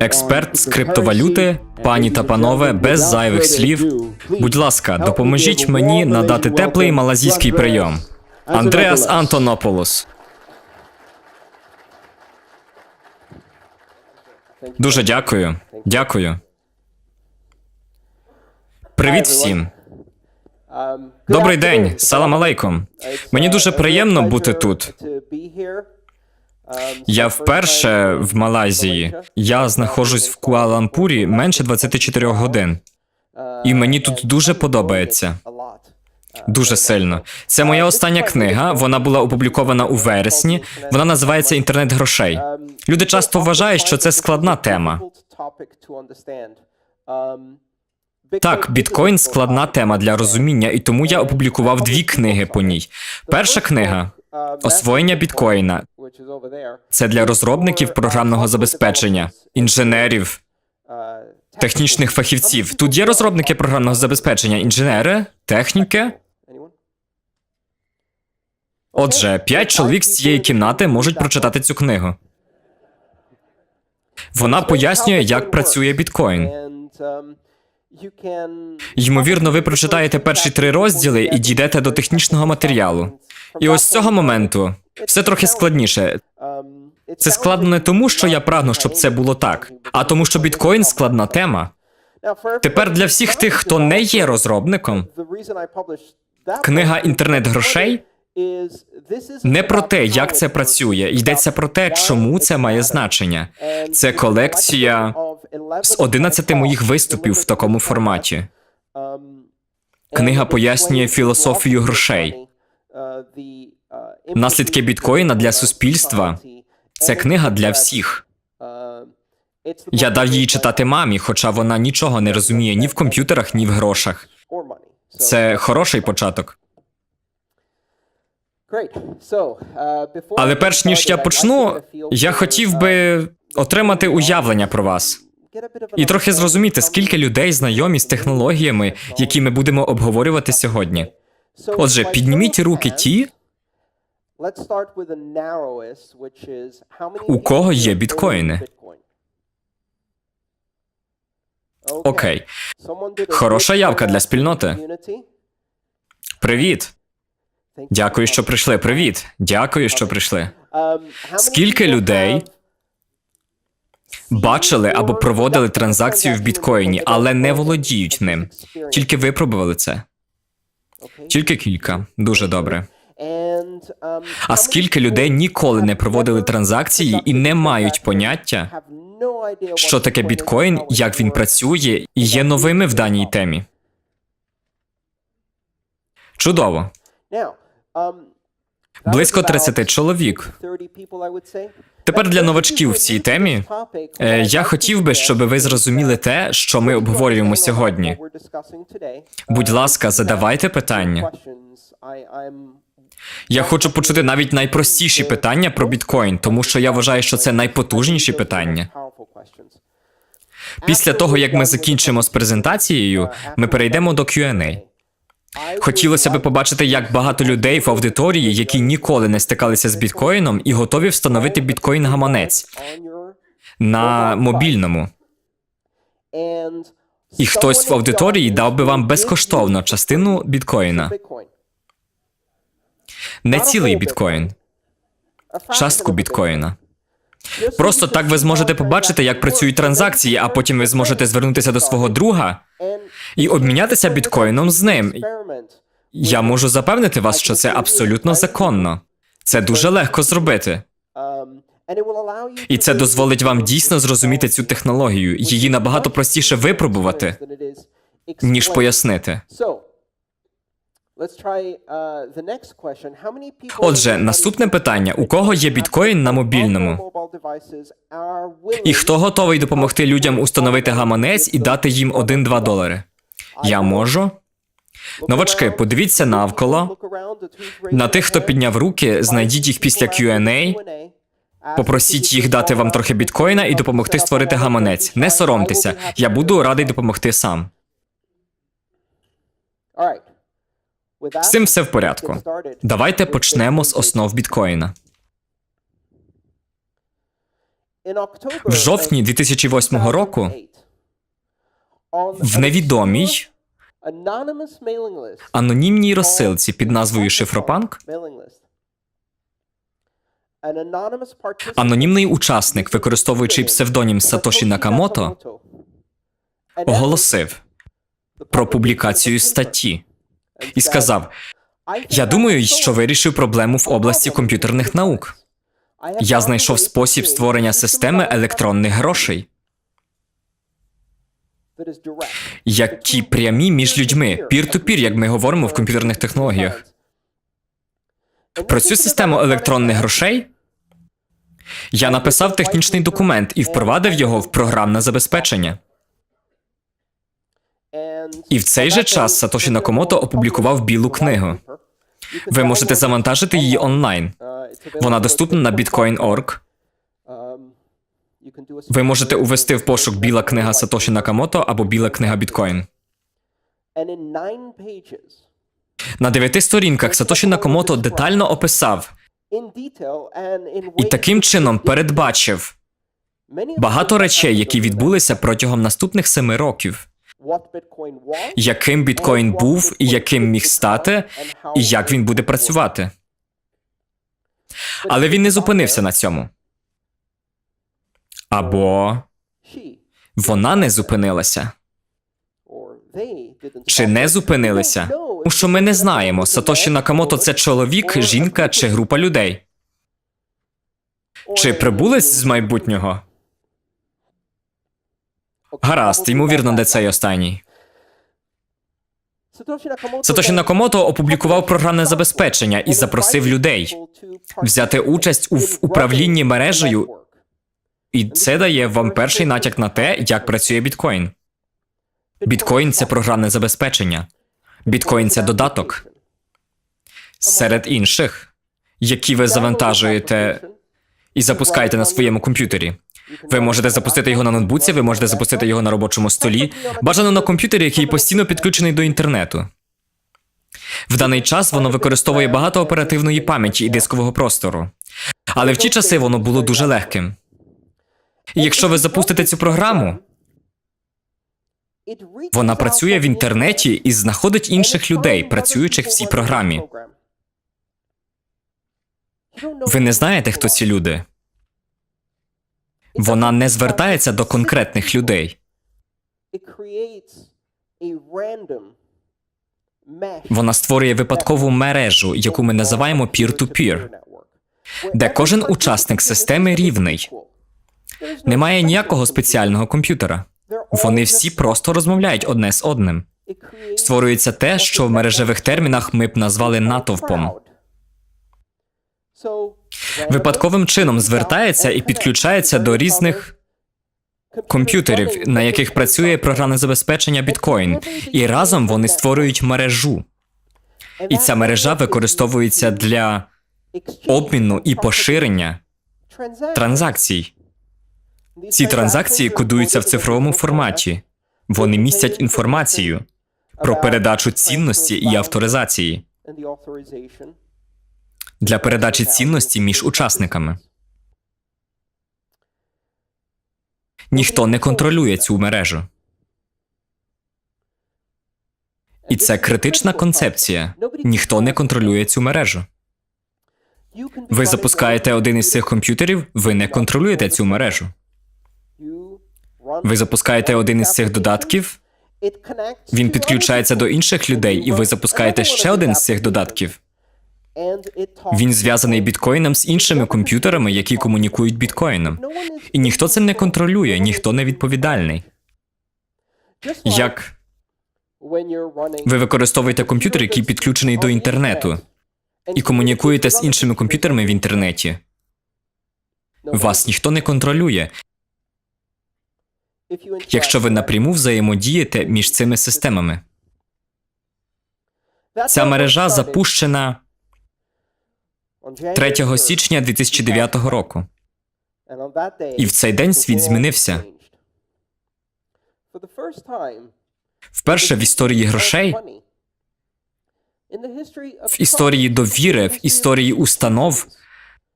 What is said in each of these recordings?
Експерт з криптовалюти, пані та панове, без зайвих слів. Будь ласка, допоможіть мені надати теплий малазійський прийом. Андреас Антонополос. Дуже дякую. Дякую. Привіт всім. Добрий день. Салам алейкум. Мені дуже приємно бути тут. Я вперше в Малайзії. Я знаходжусь в Куала-Лумпурі менше 24 годин. І мені тут дуже подобається. Дуже сильно. Це моя остання книга, вона була опублікована у вересні. Вона називається «Інтернет грошей». Люди часто вважають, що це складна тема. Так, біткоін – складна тема для розуміння, і тому я опублікував 2 книги по ній. Перша книга «Освоєння біткоїна». Це для розробників програмного забезпечення, інженерів, технічних фахівців. Тут є розробники програмного забезпечення, інженери, техніки. Отже, 5 чоловік з цієї кімнати можуть прочитати цю книгу. Вона пояснює, як працює біткоін. Ймовірно, ви прочитаєте перші 3 розділи і дійдете до технічного матеріалу. І ось з цього моменту все трохи складніше. Це складно не тому, що я прагну, щоб це було так, а тому, що біткоін – складна тема. Тепер для всіх тих, хто не є розробником, книга «Інтернет грошей» не про те, як це працює, йдеться про те, чому це має значення. Це колекція з 11 моїх виступів в такому форматі. Книга пояснює філософію грошей. Наслідки біткоїна для суспільства – це книга для всіх. Я дав її читати мамі, хоча вона нічого не розуміє ні в комп'ютерах, ні в грошах. Це хороший початок. Але перш ніж я почну, я хотів би отримати уявлення про вас. І трохи зрозуміти, скільки людей знайомі з технологіями, які ми будемо обговорювати сьогодні. Отже, підніміть руки ті, у кого є біткоїни. Окей. Хороша явка для спільноти. Привіт. Дякую, що прийшли. Привіт. Дякую, що прийшли. Скільки людей бачили або проводили транзакцію в біткоїні, але не володіють ним? Тільки випробували це? Тільки кілька. Дуже добре. А скільки людей ніколи не проводили транзакції і не мають поняття, що таке біткоін, як він працює і є новими в даній темі? Чудово. Близько 30 чоловік. Тепер для новачків в цій темі я хотів би, щоб ви зрозуміли те, що ми обговорюємо сьогодні. Будь ласка, задавайте питання. Я хочу почути навіть найпростіші питання про біткоін, тому що я вважаю, що це найпотужніші питання. Після того, як ми закінчимо з презентацією, ми перейдемо до Q&A. Хотілося б побачити, як багато людей в аудиторії, які ніколи не стикалися з біткоїном і готові встановити біткоін-гаманець на мобільному. І хтось в аудиторії дав би вам безкоштовно частину біткоїна. Не цілий біткоін. Частку біткоїна. Просто так ви зможете побачити, як працюють транзакції, а потім ви зможете звернутися до свого друга і обмінятися біткоїном з ним. Я можу запевнити вас, що це абсолютно законно. Це дуже легко зробити. І це дозволить вам дійсно зрозуміти цю технологію. Її набагато простіше випробувати, ніж пояснити. Отже, наступне питання. У кого є біткоін на мобільному? І хто готовий допомогти людям установити гаманець і дати їм 1-2 долари? Я можу? Новачки, подивіться навколо. На тих, хто підняв руки, знайдіть їх після Q&A. Попросіть їх дати вам трохи біткоїна і допомогти створити гаманець. Не соромтеся. Я буду радий допомогти сам. З цим все в порядку. Давайте почнемо з основ біткоїна. В жовтні 2008 року в невідомій анонімній розсилці під назвою Шифропанк анонімний учасник, використовуючи псевдонім Сатоші Накамото, оголосив про публікацію статті і сказав: «Я думаю, що вирішив проблему в області комп'ютерних наук. Я знайшов спосіб створення системи електронних грошей, які прямі між людьми, peer-to-peer, як ми говоримо в комп'ютерних технологіях. Про цю систему електронних грошей я написав технічний документ і впровадив його в програмне забезпечення». І в цей же час Сатоші Накамото опублікував білу книгу. Ви можете завантажити її онлайн. Вона доступна на bitcoin.org. Ви можете увести в пошук «Біла книга Сатоші Накамото» або «Біла книга біткоін». На 9 сторінках Сатоші Накамото детально описав і таким чином передбачив багато речей, які відбулися протягом наступних 7 років. Яким біткоін був, і яким міг стати, і як він буде працювати. Але він не зупинився на цьому. Або вона не зупинилася. Чи не зупинилися? Тому що ми не знаємо, Сатоші Накамото – це чоловік, жінка чи група людей. Чи прибулець з майбутнього? Гаразд, ймовірно, де цей останній. Сатоші Накамото опублікував програмне забезпечення і запросив людей взяти участь у управлінні мережею, і це дає вам перший натяк на те, як працює біткоін. Біткоін – це програмне забезпечення. Біткоін – це додаток. Серед інших, які ви завантажуєте і запускаєте на своєму комп'ютері. Ви можете запустити його на ноутбуці, ви можете запустити його на робочому столі, бажано на комп'ютері, який постійно підключений до інтернету. В даний час воно використовує багато оперативної пам'яті і дискового простору. Але в ті часи воно було дуже легким. І якщо ви запустите цю програму, вона працює в інтернеті і знаходить інших людей, працюючих в цій програмі. Ви не знаєте, хто ці люди. Вона не звертається до конкретних людей. Вона створює випадкову мережу, яку ми називаємо peer-to-peer, де кожен учасник системи рівний. Немає ніякого спеціального комп'ютера. Вони всі просто розмовляють одне з одним. Створюється те, що в мережевих термінах ми б назвали натовпом. Випадковим чином звертається і підключається до різних комп'ютерів, на яких працює програмне забезпечення біткоін, і разом вони створюють мережу. І ця мережа використовується для обміну і поширення транзакцій. Ці транзакції кодуються в цифровому форматі. Вони містять інформацію про передачу цінності і авторизації для передачі цінності між учасниками. Ніхто не контролює цю мережу. І це критична концепція. Ніхто не контролює цю мережу. Ви запускаєте один із цих комп'ютерів, ви не контролюєте цю мережу. Ви запускаєте один із цих додатків, він підключається до інших людей, і ви запускаєте ще один з цих додатків. Він зв'язаний біткоїном з іншими комп'ютерами, які комунікують біткоїном. І ніхто це не контролює, ніхто не відповідальний. Як ви використовуєте комп'ютер, який підключений до інтернету, і комунікуєте з іншими комп'ютерами в інтернеті. Вас ніхто не контролює, якщо ви напряму взаємодієте між цими системами. Ця мережа запущена 3 січня 2009 року. І в цей день світ змінився. Вперше в історії грошей, в історії довіри, в історії установ,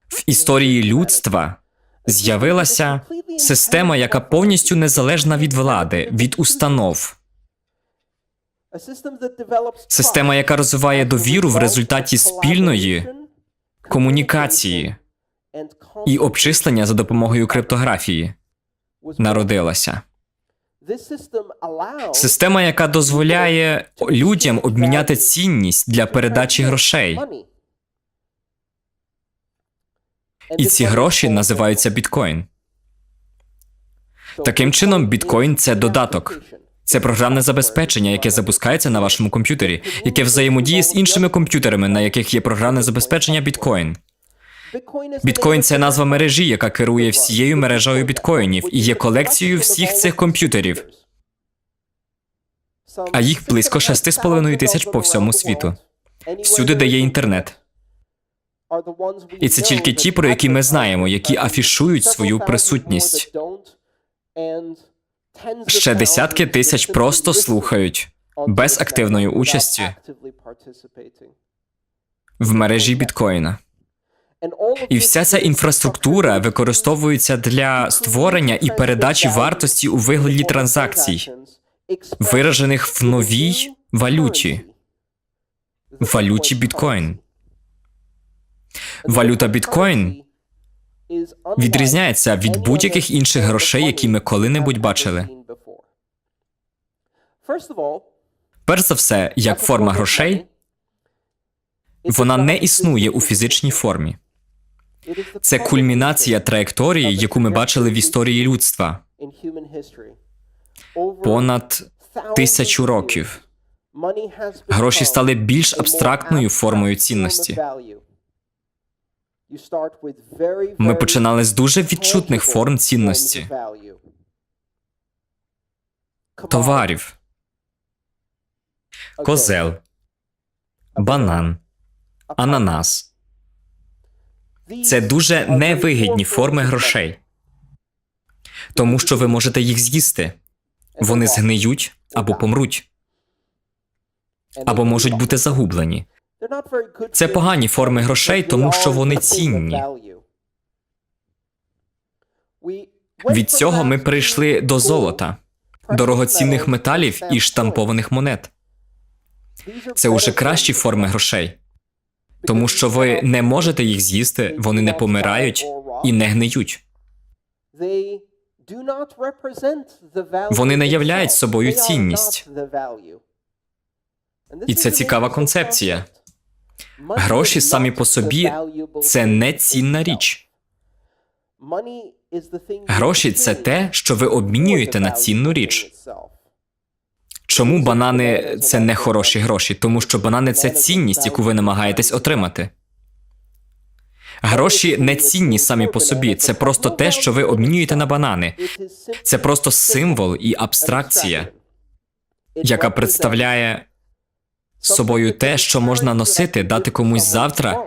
в історії людства З'явилася система, яка повністю незалежна від влади, від установ. Система, яка розвиває довіру в результаті спільної комунікації і обчислення за допомогою криптографії, народилася. Система, яка дозволяє людям обміняти цінність для передачі грошей. І ці гроші називаються біткоін. Таким чином, біткоін – це додаток. Це програмне забезпечення, яке запускається на вашому комп'ютері, яке взаємодіє з іншими комп'ютерами, на яких є програмне забезпечення біткоін. Біткоін – це назва мережі, яка керує всією мережею біткоїнів і є колекцією всіх цих комп'ютерів. А їх близько 6,5 тисяч по всьому світу. Всюди, де є інтернет. І це тільки ті, про які ми знаємо, які афішують свою присутність. Ще десятки тисяч просто слухають, без активної участі, в мережі біткоїна. І вся ця інфраструктура використовується для створення і передачі вартості у вигляді транзакцій, виражених в новій валюті – валюті біткоін. Валюта біткоін відрізняється від будь-яких інших грошей, які ми коли-небудь бачили. Перш за все, як форма грошей, вона не існує у фізичній формі. Це кульмінація траєкторії, яку ми бачили в історії людства. Понад 1000 років. Гроші стали більш абстрактною формою цінності. Ми починали з дуже відчутних форм цінності. Товарів. Козел. Банан. Ананас. Це дуже невигідні форми грошей. Тому що ви можете їх з'їсти. Вони згниють або помруть. Або можуть бути загублені. Це погані форми грошей, тому що вони цінні. Від цього ми прийшли до золота, дорогоцінних металів і штампованих монет. Це уже кращі форми грошей. Тому що ви не можете їх з'їсти, вони не помирають і не гниють. Вони не являють собою цінність. І це цікава концепція. Гроші самі по собі – це не цінна річ. Гроші – це те, що ви обмінюєте на цінну річ. Чому банани – це не хороші гроші? Тому що банани – це цінність, яку ви намагаєтесь отримати. Гроші не цінні самі по собі. Це просто те, що ви обмінюєте на банани. Це просто символ і абстракція, яка представляє собою те, що можна носити, дати комусь завтра,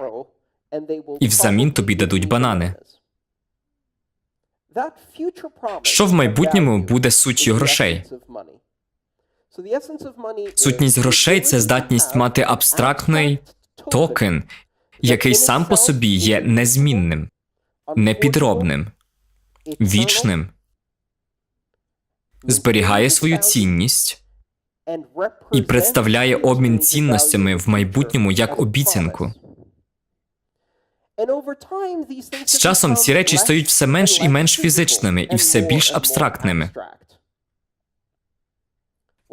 і взамін тобі дадуть банани. Що в майбутньому буде суттю грошей? Сутність грошей – це здатність мати абстрактний токен, який сам по собі є незмінним, непідробним, вічним, зберігає свою цінність і представляє обмін цінностями в майбутньому як обіцянку. З часом ці речі стають все менш і менш фізичними і все більш абстрактними.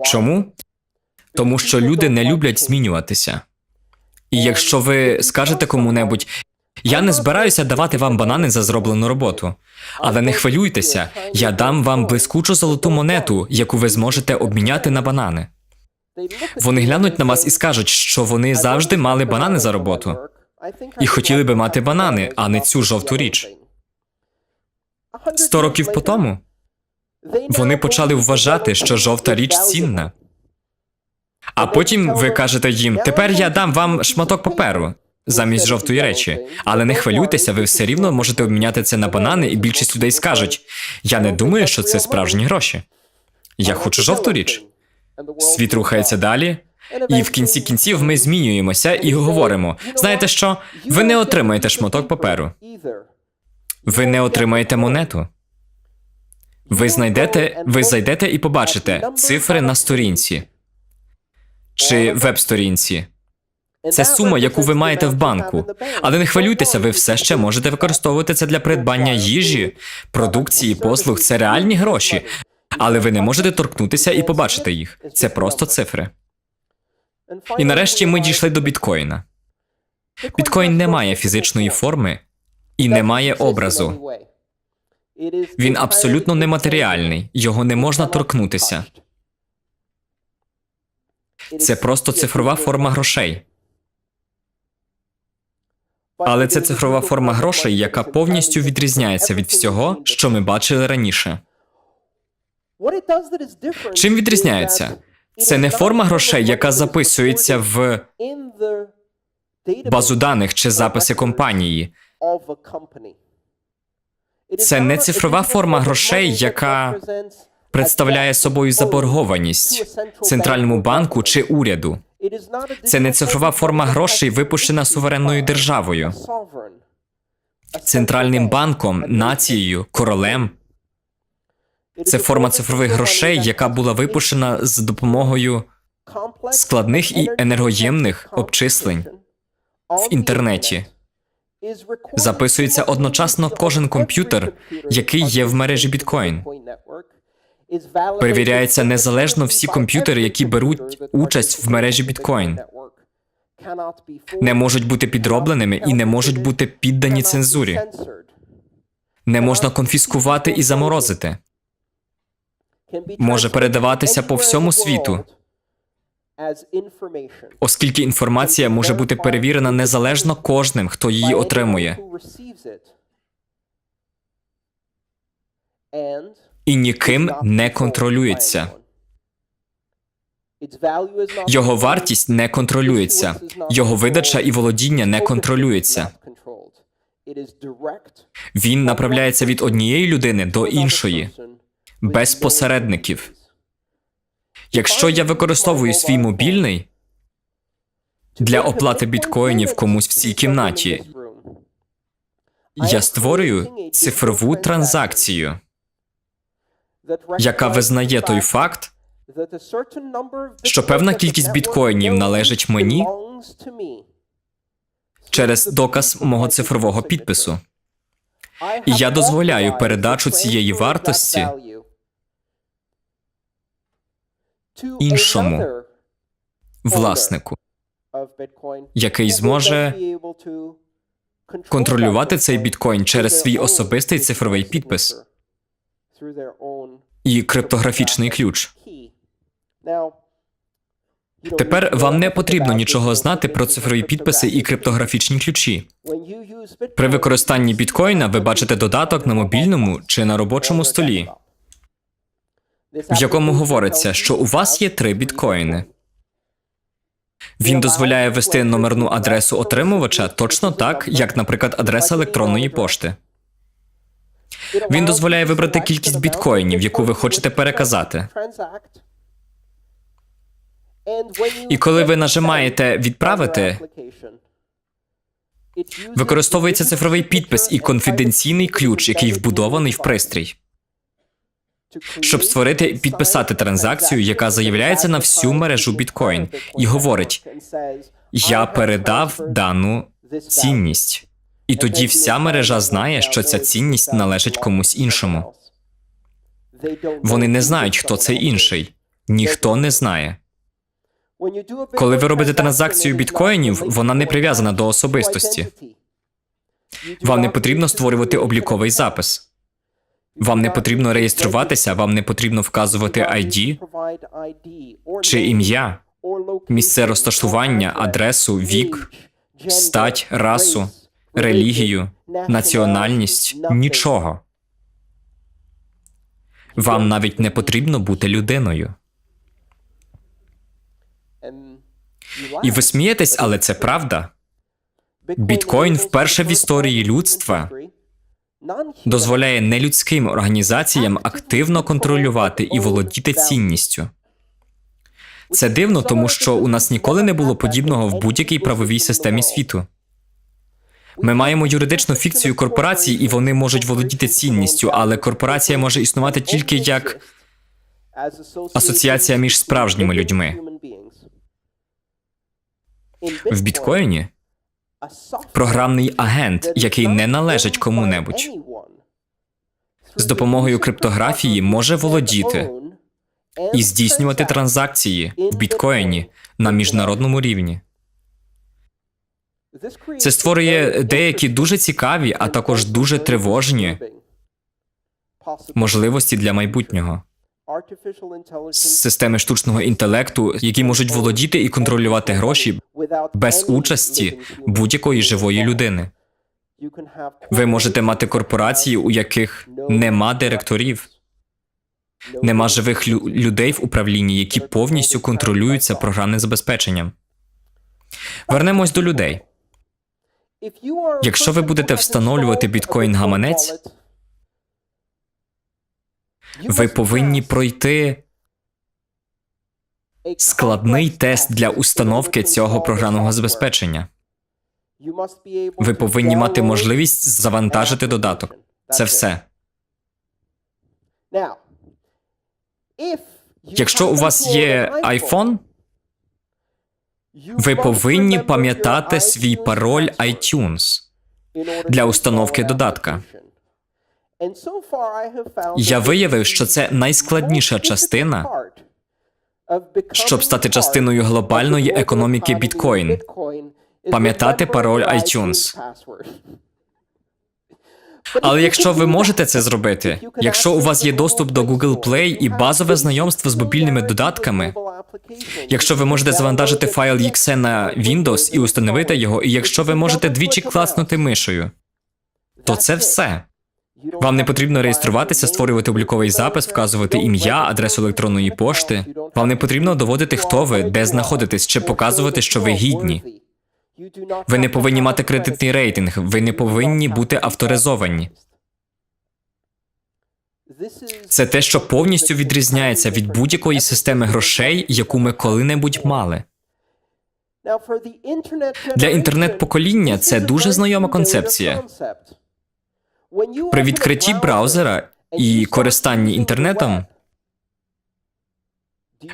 Чому? Тому що люди не люблять змінюватися. І якщо ви скажете кому-небудь, я не збираюся давати вам банани за зроблену роботу, але не хвилюйтеся, я дам вам блискучу золоту монету, яку ви зможете обміняти на банани. Вони глянуть на вас і скажуть, що вони завжди мали банани за роботу. І хотіли би мати банани, а не цю жовту річ. 100 років по тому вони почали вважати, що жовта річ цінна. А потім ви кажете їм, тепер я дам вам шматок паперу замість жовтої речі. Але не хвилюйтеся, ви все рівно можете обміняти це на банани, і більшість людей скажуть, я не думаю, що це справжні гроші. Я хочу жовту річ. Світ рухається далі, і в кінці кінців ми змінюємося і говоримо, знаєте що, ви не отримаєте шматок паперу. Ви не отримаєте монету. Ви зайдете і побачите цифри на сторінці чи веб-сторінці. Це сума, яку ви маєте в банку. Але не хвилюйтеся, ви все ще можете використовувати це для придбання їжі, продукції, послуг. Це реальні гроші. Але ви не можете торкнутися і побачити їх. Це просто цифри. І нарешті ми дійшли до біткоїна. Біткоін не має фізичної форми і не має образу. Він абсолютно нематеріальний, його не можна торкнутися. Це просто цифрова форма грошей. Але це цифрова форма грошей, яка повністю відрізняється від всього, що ми бачили раніше. Чим відрізняється? Це не форма грошей, яка записується в базу даних чи записи компанії. Це не цифрова форма грошей, яка представляє собою заборгованість центральному банку чи уряду. Це не цифрова форма грошей, випущена суверенною державою, центральним банком, нацією, королем. Це форма цифрових грошей, яка була випущена з допомогою складних і енергоємних обчислень в інтернеті. Записується одночасно кожен комп'ютер, який є в мережі біткоін. Перевіряються незалежно всі комп'ютери, які беруть участь в мережі біткоін. Не можуть бути підробленими і не можуть бути піддані цензурі. Не можна конфіскувати і заморозити. Може передаватися по всьому світу, оскільки інформація може бути перевірена незалежно кожним, хто її отримує. І ніким не контролюється. Його вартість не контролюється. Його видача і володіння не контролюється. Він направляється від однієї людини до іншої, без посередників. Якщо я використовую свій мобільний для оплати біткоїнів комусь в цій кімнаті, я створюю цифрову транзакцію, яка визнає той факт, що певна кількість біткоїнів належить мені через доказ мого цифрового підпису. І я дозволяю передачу цієї вартості іншому власнику, який зможе контролювати цей біткоін через свій особистий цифровий підпис і криптографічний ключ. Тепер вам не потрібно нічого знати про цифрові підписи і криптографічні ключі. При використанні біткоїна ви бачите додаток на мобільному чи на робочому столі, в якому говориться, що у вас є 3 біткоїни. Він дозволяє ввести номерну адресу отримувача точно так, як, наприклад, адреса електронної пошти. Він дозволяє вибрати кількість біткоїнів, яку ви хочете переказати. І коли ви нажимаєте «Відправити», використовується цифровий підпис і конфіденційний ключ, який вбудований в пристрій, щоб створити і підписати транзакцію, яка заявляється на всю мережу біткоін і говорить «Я передав дану цінність». І тоді вся мережа знає, що ця цінність належить комусь іншому. Вони не знають, хто цей інший. Ніхто не знає. Коли ви робите транзакцію біткоїнів, вона не прив'язана до особистості. Вам не потрібно створювати обліковий запис. Вам не потрібно реєструватися, вам не потрібно вказувати ID чи ім'я, місце розташування, адресу, вік, стать, расу, релігію, національність, нічого. Вам навіть не потрібно бути людиною. І ви смієтесь, але це правда. Біткоін вперше в історії людства дозволяє нелюдським організаціям активно контролювати і володіти цінністю. Це дивно, тому що у нас ніколи не було подібного в будь-якій правовій системі світу. Ми маємо юридичну фікцію корпорацій, і вони можуть володіти цінністю, але корпорація може існувати тільки як асоціація між справжніми людьми. В біткоїні програмний агент, який не належить кому-небудь, з допомогою криптографії може володіти і здійснювати транзакції в біткоїні на міжнародному рівні. Це створює деякі дуже цікаві, а також дуже тривожні можливості для майбутнього. Системи штучного інтелекту, які можуть володіти і контролювати гроші без участі будь-якої живої людини. Ви можете мати корпорації, у яких нема директорів, нема живих людей в управлінні, які повністю контролюються програмним забезпеченням. Вернемось до людей. Якщо ви будете встановлювати біткоін-гаманець, ви повинні пройти складний тест для установки цього програмного забезпечення. Ви повинні мати можливість завантажити додаток. Це все. Якщо у вас є iPhone, ви повинні пам'ятати свій пароль iTunes для установки додатка. Я виявив, що це найскладніша частина, щоб стати частиною глобальної економіки біткоін. Пам'ятати пароль iTunes. Але якщо ви можете це зробити, якщо у вас є доступ до Google Play і базове знайомство з мобільними додатками, якщо ви можете завантажити файл .exe на Windows і установити його, і якщо ви можете двічі клацнути мишею, то це все. Вам не потрібно реєструватися, створювати обліковий запис, вказувати ім'я, адресу електронної пошти. Вам не потрібно доводити, хто ви, де знаходитесь, чи показувати, що ви гідні. Ви не повинні мати кредитний рейтинг, ви не повинні бути авторизовані. Це те, що повністю відрізняється від будь-якої системи грошей, яку ми коли-небудь мали. Для інтернет-покоління це дуже знайома концепція. При відкритті браузера і користанні інтернетом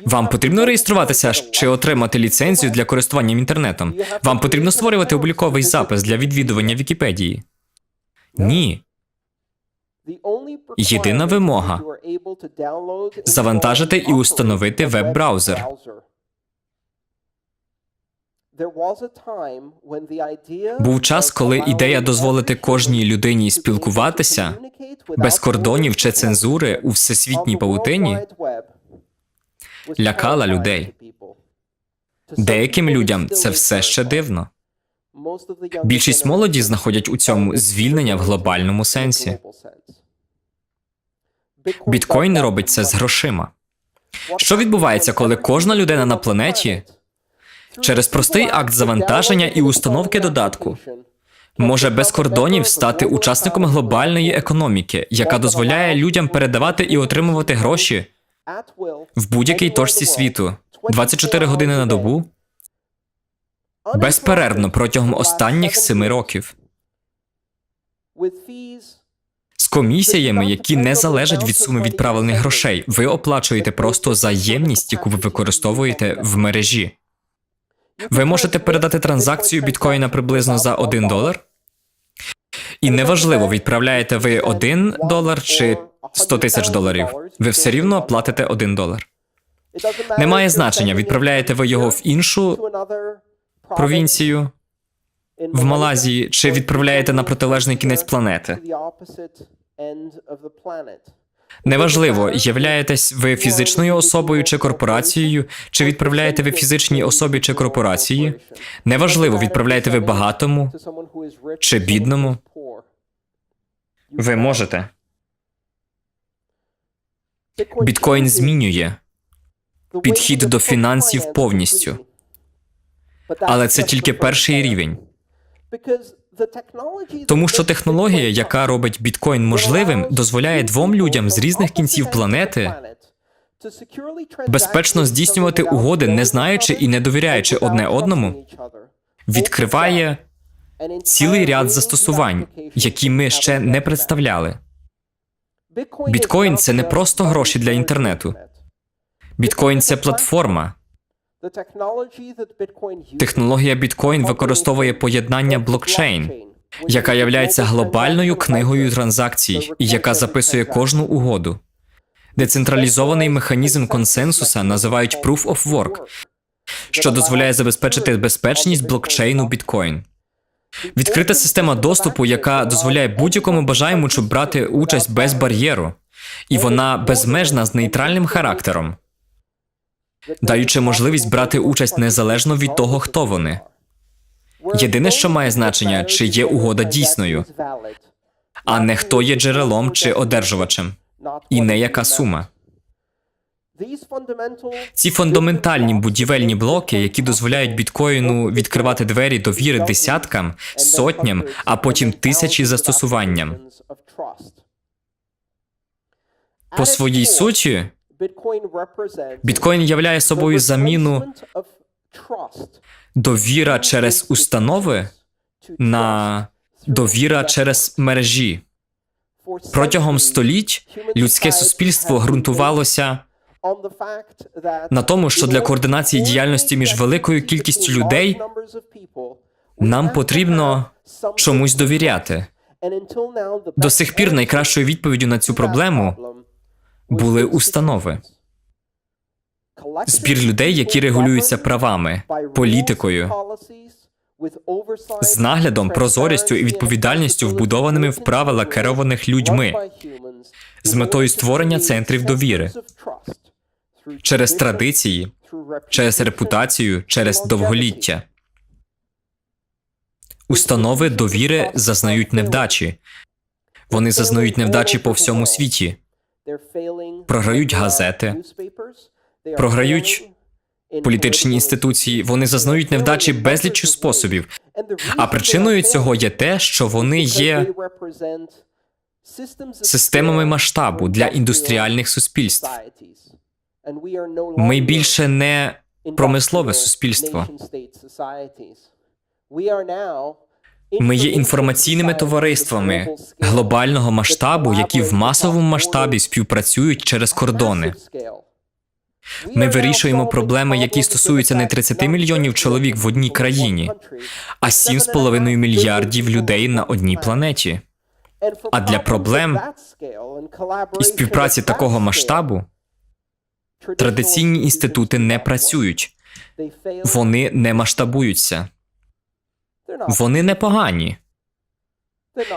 вам потрібно реєструватися чи отримати ліцензію для користування інтернетом? Вам потрібно створювати обліковий запис для відвідування Вікіпедії? Ні. Єдина вимога – завантажити і установити веб-браузер. Був час, коли ідея дозволити кожній людині спілкуватися без кордонів чи цензури у всесвітній павутині лякала людей. Деяким людям це все ще дивно. Більшість молоді знаходять у цьому звільнення в глобальному сенсі. Біткоін робить це з грошима. Що відбувається, коли кожна людина на планеті через простий акт завантаження і установки додатку може без кордонів стати учасником глобальної економіки, яка дозволяє людям передавати і отримувати гроші в будь-якій точці світу 24 години на добу, безперервно протягом останніх 7 років. З комісіями, які не залежать від суми відправлених грошей. Ви оплачуєте просто за ємність, яку ви використовуєте в мережі. Ви можете передати транзакцію біткоїна приблизно за $1. І неважливо, відправляєте ви $1 чи $100 000, ви все рівно платите $1. Немає значення, відправляєте ви його в іншу провінцію, в Малайзії, чи відправляєте на протилежний кінець планети. Неважливо, являєтесь ви фізичною особою чи корпорацією, чи відправляєте ви фізичній особі чи корпорації. Неважливо, відправляєте ви багатому чи бідному. Ви можете. Біткоін змінює підхід до фінансів повністю. Але це тільки перший рівень. Тому що технологія, яка робить біткоін можливим, дозволяє двом людям з різних кінців планети безпечно здійснювати угоди, не знаючи і не довіряючи одне одному, відкриває цілий ряд застосувань, які ми ще не представляли. Біткоін – це не просто гроші для інтернету. Біткоін – це платформа. Технологія біткоін використовує поєднання блокчейн, яка являється глобальною книгою транзакцій і яка записує кожну угоду. Децентралізований механізм консенсуса називають Proof of Work, що дозволяє забезпечити безпечність блокчейну біткоін. Відкрита система доступу, яка дозволяє будь-якому бажаючому брати участь без бар'єру. І вона безмежна з нейтральним характером, даючи можливість брати участь незалежно від того, хто вони. Єдине, що має значення, чи є угода дійсною, а не хто є джерелом чи одержувачем, і не яка сума. Ці фундаментальні будівельні блоки, які дозволяють біткоїну відкривати двері довіри десяткам, сотням, а потім тисячі застосуванням. По своїй суті, біткоін являє собою заміну довіра через установи на довіра через мережі. Протягом століть людське суспільство ґрунтувалося на тому, що для координації діяльності між великою кількістю людей нам потрібно чомусь довіряти. До сих пір найкращою відповіддю на цю проблему були установи. Збір людей, які регулюються правами, політикою, з наглядом, прозорістю і відповідальністю, вбудованими в правила, керованих людьми, з метою створення центрів довіри, через традиції, через репутацію, через довголіття. Установи довіри зазнають невдачі. Вони зазнають невдачі по всьому світі. Програють газети, програють політичні інституції, вони зазнають невдачі безліччю способів. А причиною цього є те, що вони є системами масштабу для індустріальних суспільств. Ми більше не промислове суспільство. Ми є інформаційними товариствами глобального масштабу, які в масовому масштабі співпрацюють через кордони. Ми вирішуємо проблеми, які стосуються не 30 мільйонів чоловік в одній країні, а 7,5 мільярдів людей на одній планеті. А для проблем і співпраці такого масштабу традиційні інститути не працюють. Вони не масштабуються. Вони непогані.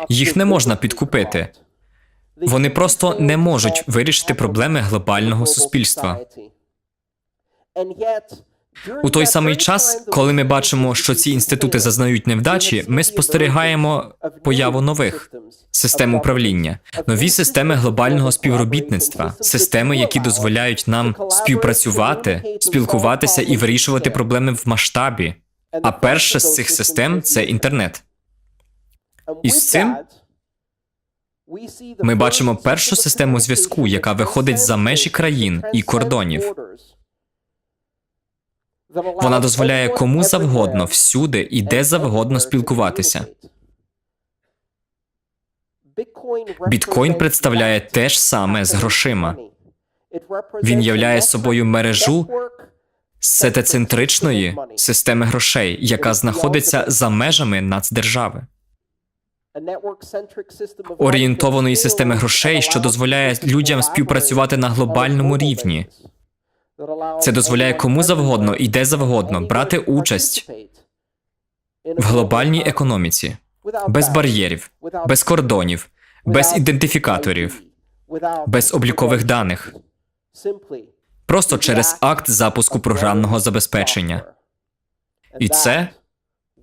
Їх не можна підкупити. Вони просто не можуть вирішити проблеми глобального суспільства. У той самий час, коли ми бачимо, що ці інститути зазнають невдачі, ми спостерігаємо появу нових систем управління, нові системи глобального співробітництва, системи, які дозволяють нам співпрацювати, спілкуватися і вирішувати проблеми в масштабі. А перша з цих систем – це інтернет. І з цим ми бачимо першу систему зв'язку, яка виходить за межі країн і кордонів. Вона дозволяє кому завгодно, всюди і де завгодно спілкуватися. Біткоін представляє те ж саме з грошима. Він являє собою мережу сетецентричної системи грошей, яка знаходиться за межами нацдержави. Орієнтованої системи грошей, що дозволяє людям співпрацювати на глобальному рівні. Це дозволяє кому завгодно і де завгодно брати участь в глобальній економіці, без бар'єрів, без кордонів, без ідентифікаторів, без облікових даних. Просто через акт запуску програмного забезпечення. І це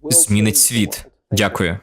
змінить світ. Дякую.